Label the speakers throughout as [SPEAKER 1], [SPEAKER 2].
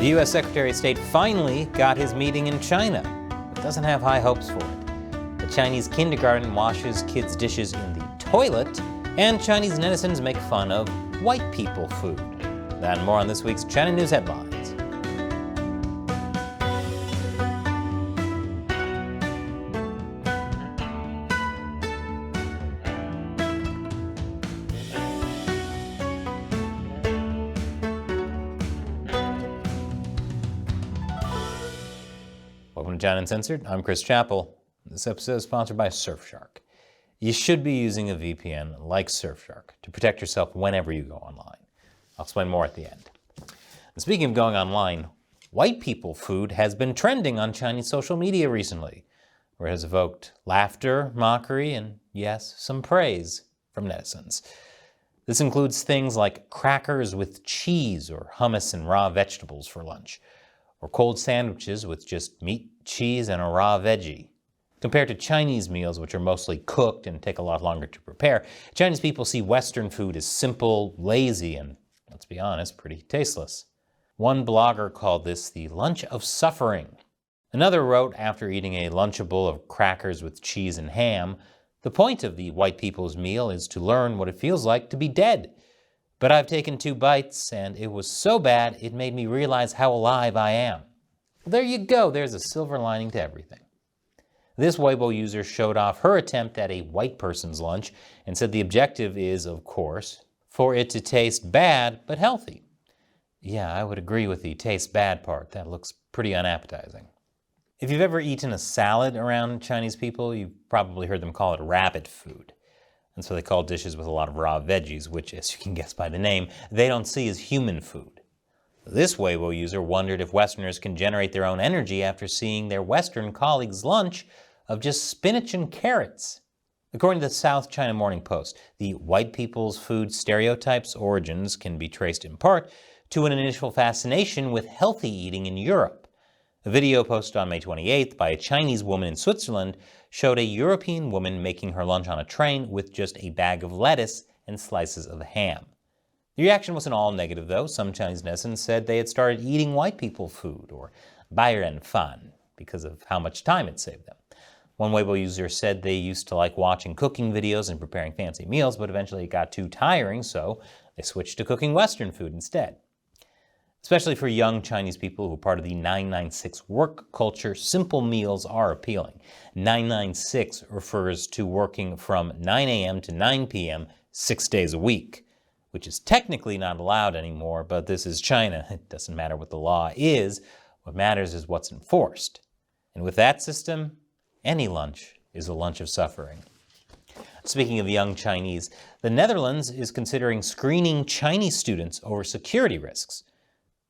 [SPEAKER 1] The U.S. Secretary of State finally got his meeting in China, but doesn't have high hopes for it. The Chinese kindergarten washes kids' dishes in the toilet, and Chinese netizens make fun of white people food. That and more on this week's China News Headlines. Welcome to China Uncensored. I'm Chris Chappell. This episode is sponsored by Surfshark. You should be using a VPN like Surfshark to protect yourself whenever you go online. I'll explain more at the end. And speaking of going online, white people food has been trending on Chinese social media recently, where it has evoked laughter, mockery, and yes, some praise from netizens. This includes things like crackers with cheese or hummus and raw vegetables for lunch, or cold sandwiches with just meat, cheese, and a raw veggie. Compared to Chinese meals, which are mostly cooked and take a lot longer to prepare, Chinese people see Western food as simple, lazy, and, let's be honest, pretty tasteless. One blogger called this the lunch of suffering. Another wrote, after eating a Lunchable of crackers with cheese and ham, "The point of the white people's meal is to learn what it feels like to be dead. But I've taken 2 bites, and it was so bad it made me realize how alive I am." Well, there you go, there's a silver lining to everything. This Weibo user showed off her attempt at a white person's lunch and said the objective is, of course, for it to taste bad but healthy. Yeah, I would agree with the taste bad part. That looks pretty unappetizing. If you've ever eaten a salad around Chinese people, you've probably heard them call it rabbit food. And so they call dishes with a lot of raw veggies, which, as you can guess by the name, they don't see as human food. This Weibo user wondered if Westerners can generate their own energy after seeing their Western colleagues' lunch of just spinach and carrots. According to the South China Morning Post, the white people's food stereotype's origins can be traced in part to an initial fascination with healthy eating in Europe. A video posted on May 28th by a Chinese woman in Switzerland showed a European woman making her lunch on a train with just a bag of lettuce and slices of ham. The reaction wasn't all negative, though. Some Chinese netizens said they had started eating white people food, or bairen fan, because of how much time it saved them. One Weibo user said they used to like watching cooking videos and preparing fancy meals, but eventually it got too tiring, so they switched to cooking Western food instead. Especially for young Chinese people who are part of the 996 work culture, simple meals are appealing. 996 refers to working from 9 a.m. to 9 p.m. 6 days a week, which is technically not allowed anymore, but this is China. It doesn't matter what the law is. What matters is what's enforced. And with that system, any lunch is a lunch of suffering. Speaking of young Chinese, the Netherlands is considering screening Chinese students over security risks.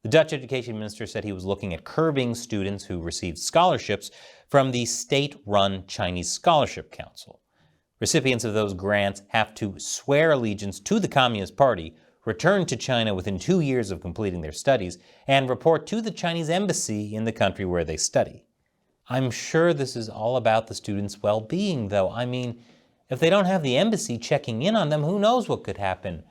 [SPEAKER 1] The Dutch education minister said he was looking at curbing students who received scholarships from the state-run Chinese Scholarship Council. Recipients of those grants have to swear allegiance to the Communist Party, return to China within 2 years of completing their studies, and report to the Chinese embassy in the country where they study. I'm sure this is all about the students' well-being, though. I mean, if they don't have the embassy checking in on them, who knows what could happen?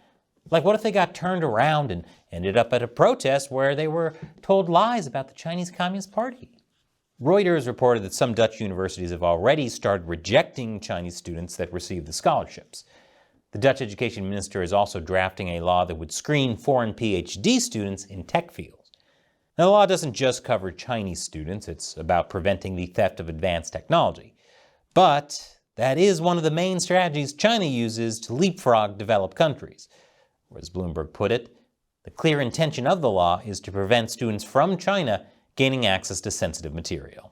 [SPEAKER 1] Like, what if they got turned around and ended up at a protest where they were told lies about the Chinese Communist Party? Reuters reported that some Dutch universities have already started rejecting Chinese students that receive the scholarships. The Dutch education minister is also drafting a law that would screen foreign PhD students in tech fields. Now, the law doesn't just cover Chinese students. It's about preventing the theft of advanced technology. But that is one of the main strategies China uses to leapfrog developed countries. Or as Bloomberg put it, the clear intention of the law is to prevent students from China gaining access to sensitive material.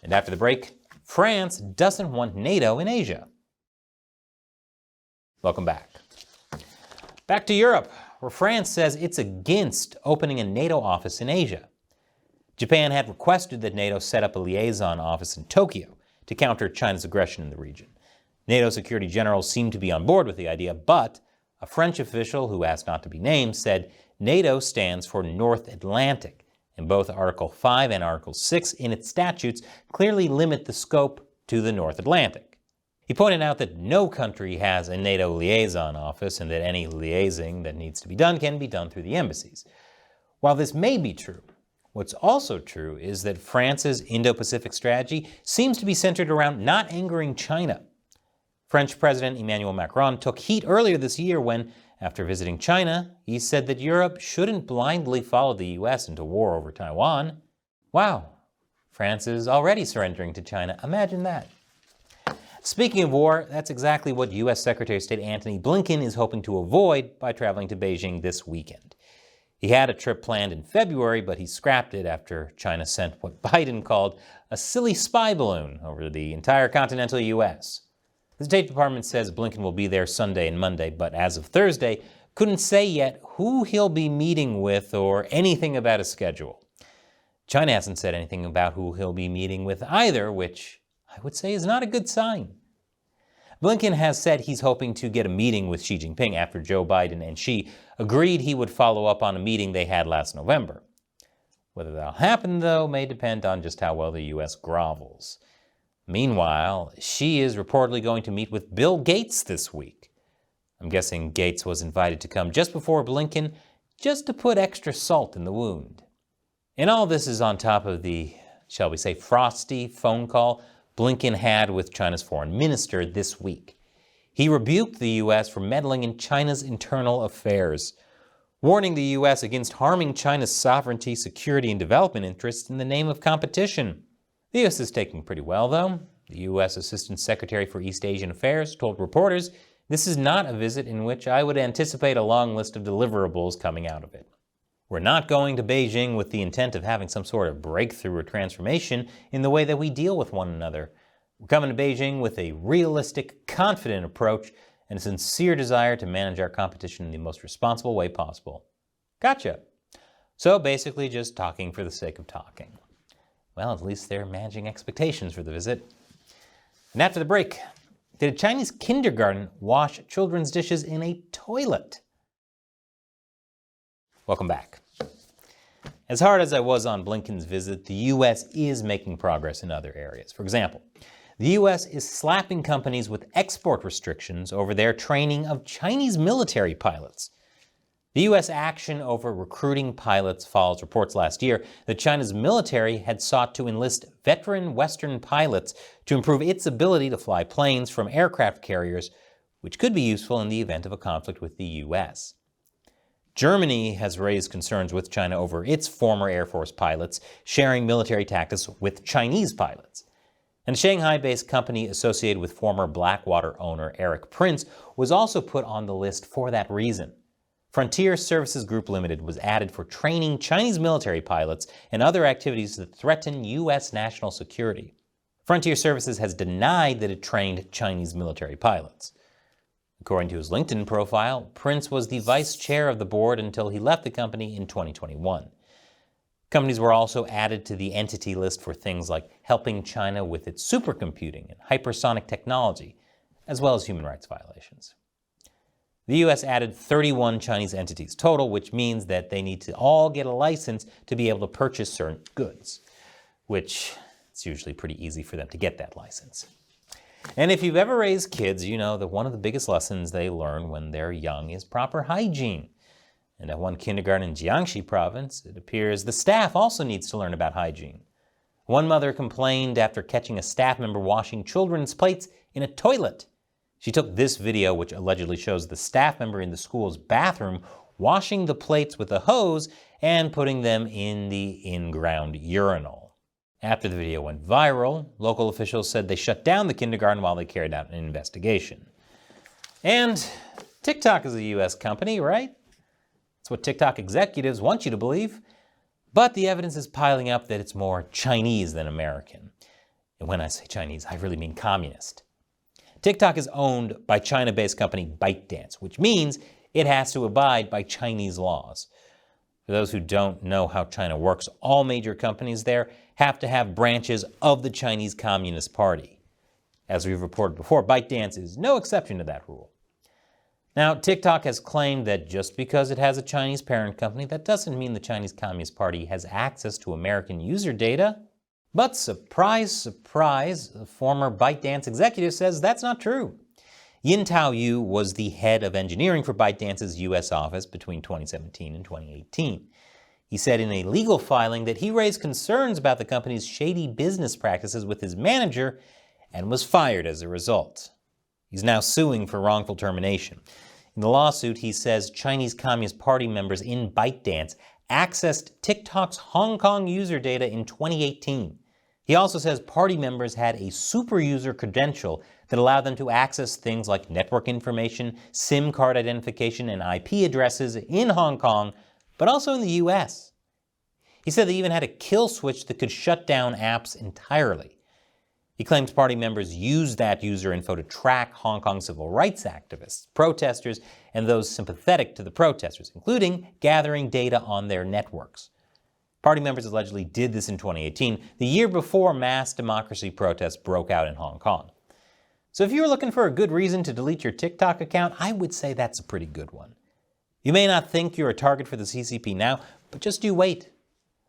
[SPEAKER 1] And after the break, France doesn't want NATO in Asia. Welcome back. Back to Europe, where France says it's against opening a NATO office in Asia. Japan had requested that NATO set up a liaison office in Tokyo to counter China's aggression in the region. NATO security generals seem to be on board with the idea, but a French official who asked not to be named said NATO stands for North Atlantic, and both Article 5 and Article 6 in its statutes clearly limit the scope to the North Atlantic. He pointed out that no country has a NATO liaison office and that any liaising that needs to be done can be done through the embassies. While this may be true, what's also true is that France's Indo-Pacific strategy seems to be centered around not angering China. French President Emmanuel Macron took heat earlier this year when, after visiting China, he said that Europe shouldn't blindly follow the US into war over Taiwan. Wow, France is already surrendering to China. Imagine that. Speaking of war, that's exactly what U.S. Secretary of State Antony Blinken is hoping to avoid by traveling to Beijing this weekend. He had a trip planned in February, but he scrapped it after China sent what Biden called a silly spy balloon over the entire continental U.S. The State Department says Blinken will be there Sunday and Monday, but as of Thursday, couldn't say yet who he'll be meeting with or anything about his schedule. China hasn't said anything about who he'll be meeting with either, which I would say is not a good sign. Blinken has said he's hoping to get a meeting with Xi Jinping after Joe Biden and Xi agreed he would follow up on a meeting they had last November. Whether that'll happen, though, may depend on just how well the U.S. grovels. Meanwhile, Xi is reportedly going to meet with Bill Gates this week. I'm guessing Gates was invited to come just before Blinken, just to put extra salt in the wound. And all this is on top of the, shall we say, frosty phone call Blinken had with China's foreign minister this week. He rebuked the U.S. for meddling in China's internal affairs, warning the U.S. against harming China's sovereignty, security, and development interests in the name of competition. The U.S. is taking pretty well, though. The U.S. Assistant Secretary for East Asian Affairs told reporters this is not a visit in which I would anticipate a long list of deliverables coming out of it. We're not going to Beijing with the intent of having some sort of breakthrough or transformation in the way that we deal with one another. We're coming to Beijing with a realistic, confident approach and a sincere desire to manage our competition in the most responsible way possible. Gotcha. So basically just talking for the sake of talking. Well, at least they're managing expectations for the visit. And after the break, did a Chinese kindergarten wash children's dishes in a toilet? Welcome back. As hard as I was on Blinken's visit, the U.S. is making progress in other areas. For example, the U.S. is slapping companies with export restrictions over their training of Chinese military pilots. The U.S. action over recruiting pilots follows reports last year that China's military had sought to enlist veteran Western pilots to improve its ability to fly planes from aircraft carriers, which could be useful in the event of a conflict with the U.S. Germany has raised concerns with China over its former Air Force pilots sharing military tactics with Chinese pilots. And a Shanghai-based company associated with former Blackwater owner Eric Prince was also put on the list for that reason. Frontier Services Group Limited was added for training Chinese military pilots and other activities that threaten U.S. national security. Frontier Services has denied that it trained Chinese military pilots. According to his LinkedIn profile, Prince was the vice chair of the board until he left the company in 2021. Companies were also added to the entity list for things like helping China with its supercomputing and hypersonic technology, as well as human rights violations. The U.S. added 31 Chinese entities total, which means that they need to all get a license to be able to purchase certain goods, which it's usually pretty easy for them to get that license. And if you've ever raised kids, you know that one of the biggest lessons they learn when they're young is proper hygiene. And at one kindergarten in Jiangxi province, it appears the staff also needs to learn about hygiene. One mother complained after catching a staff member washing children's plates in a toilet. She took this video, which allegedly shows the staff member in the school's bathroom washing the plates with a hose and putting them in the in-ground urinal. After the video went viral, local officials said they shut down the kindergarten while they carried out an investigation. And TikTok is a U.S. company, right? That's what TikTok executives want you to believe. But the evidence is piling up that it's more Chinese than American. And when I say Chinese, I really mean communist. TikTok is owned by China-based company ByteDance, which means it has to abide by Chinese laws. For those who don't know how China works, all major companies there have to have branches of the Chinese Communist Party. As we've reported before, ByteDance is no exception to that rule. Now, TikTok has claimed that just because it has a Chinese parent company, that doesn't mean the Chinese Communist Party has access to American user data. But surprise, surprise, a former ByteDance executive says that's not true. Yintao Yu was the head of engineering for ByteDance's U.S. office between 2017 and 2018. He said in a legal filing that he raised concerns about the company's shady business practices with his manager and was fired as a result. He's now suing for wrongful termination. In the lawsuit, he says Chinese Communist Party members in ByteDance accessed TikTok's Hong Kong user data in 2018. He also says party members had a super user credential that allowed them to access things like network information, SIM card identification, and IP addresses in Hong Kong, but also in the US. He said they even had a kill switch that could shut down apps entirely. He claims party members used that user info to track Hong Kong civil rights activists, protesters, and those sympathetic to the protesters, including gathering data on their networks. Party members allegedly did this in 2018, the year before mass democracy protests broke out in Hong Kong. So if you're looking for a good reason to delete your TikTok account, I would say that's a pretty good one. You may not think you're a target for the CCP now, but just you wait.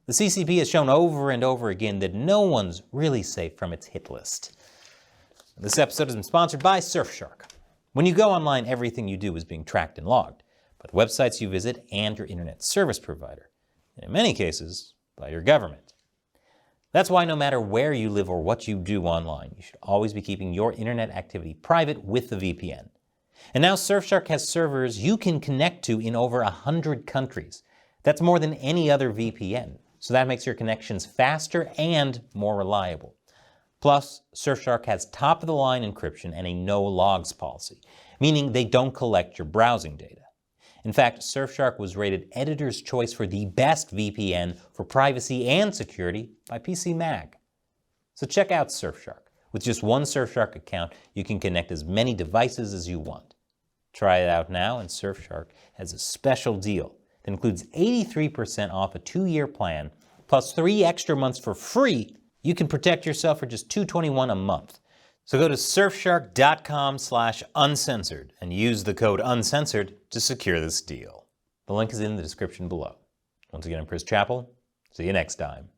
[SPEAKER 1] The CCP has shown over and over again that no one's really safe from its hit list. This episode has been sponsored by Surfshark. When you go online, everything you do is being tracked and logged, by the websites you visit and your internet service provider, and in many cases, by your government. That's why no matter where you live or what you do online, you should always be keeping your internet activity private with the VPN. And now Surfshark has servers you can connect to in over 100 countries. That's more than any other VPN. So that makes your connections faster and more reliable. Plus, Surfshark has top-of-the-line encryption and a no-logs policy, meaning they don't collect your browsing data. In fact, Surfshark was rated Editor's Choice for the best VPN for privacy and security by PC Mag. So check out Surfshark. With just one Surfshark account, you can connect as many devices as you want. Try it out now, and Surfshark has a special deal that includes 83% off a 2-year plan, plus 3 extra months for free. You can protect yourself for just $221 a month. So go to surfshark.com/uncensored and use the code uncensored to secure this deal. The link is in the description below. Once again, I'm Chris Chappell. See you next time.